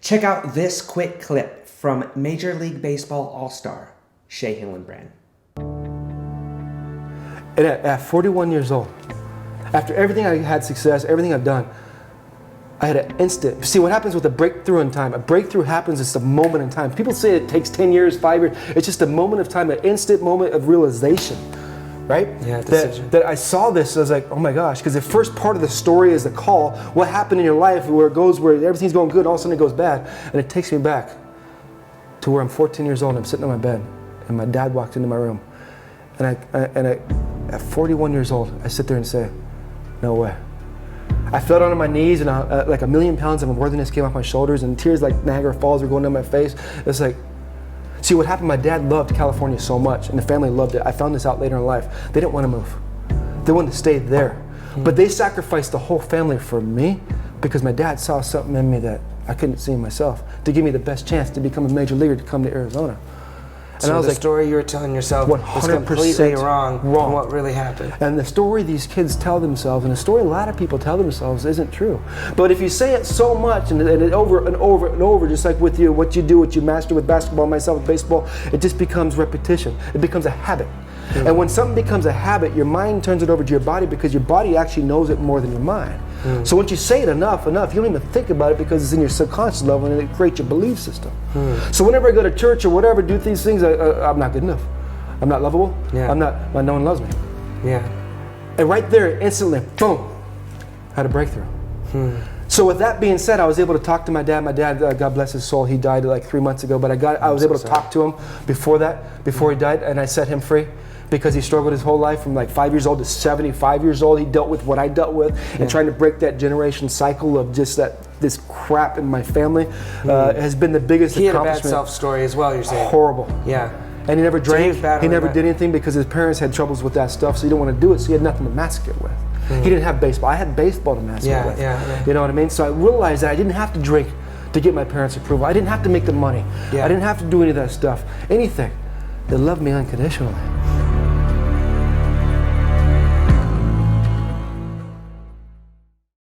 Check out this quick clip from Major League Baseball All-Star, Shea Hillenbrand. And at 41 years old, after everything I had success, everything I've done, I had an instant. See, what happens with a breakthrough in time? A breakthrough happens, it's a moment in time. People say it takes 10 years, 5 years. It's just a moment of time, an instant moment of realization, right? Yeah, decision. That I saw this, I was like, oh my gosh, because the first part of the story is the call. What happened in your life where it goes, where everything's going good, all of a sudden it goes bad. And it takes me back to where I'm 14 years old, and I'm sitting on my bed, and my dad walked into my room. And I at 41 years old, I sit there and say, no way. I fell down on my knees, and like 1,000,000 pounds of unworthiness came off my shoulders, and tears like Niagara Falls were going down my face. It's like, see what happened, my dad loved California so much, and the family loved it. I found this out later in life. They didn't want to move. They wanted to stay there. But they sacrificed the whole family for me because my dad saw something in me that I couldn't see in myself, to give me the best chance to become a major leaguer, to come to Arizona. And so I was the like, story you were telling yourself was completely wrong from what really happened. And the story these kids tell themselves, and the story a lot of people tell themselves, isn't true. But if you say it so much and over and over and over, just like with you, what you do, what you master with basketball, myself with baseball, it just becomes repetition. It becomes a habit. And when something becomes a habit, your mind turns it over to your body, because your body actually knows it more than your mind. So once you say it enough, you don't even think about it, because it's in your subconscious level, and it creates your belief system. So whenever I go to church or whatever, do these things, I'm not good enough. I'm not lovable. Yeah. No one loves me. Yeah. And right there, instantly, boom, had a breakthrough. So with that being said, I was able to talk to my dad. My dad, God bless his soul, he died like 3 months ago, but I was able to talk to him before he died, and I set him free. Because he struggled his whole life from like 5 years old to 75 years old. He dealt with what I dealt with, and trying to break that generation cycle of just this crap in my family has been the biggest accomplishment. He had a bad self-story as well, you're saying? Horrible. Yeah. And he never drank, he never that. did anything, because his parents had troubles with that stuff, so he didn't want to do it, so he had nothing to mask it with. He didn't have baseball. I had baseball to mask it with. You know what I mean? So I realized that I didn't have to drink to get my parents' approval. I didn't have to make the money. I didn't have to do any of that stuff. Anything. They loved me unconditionally.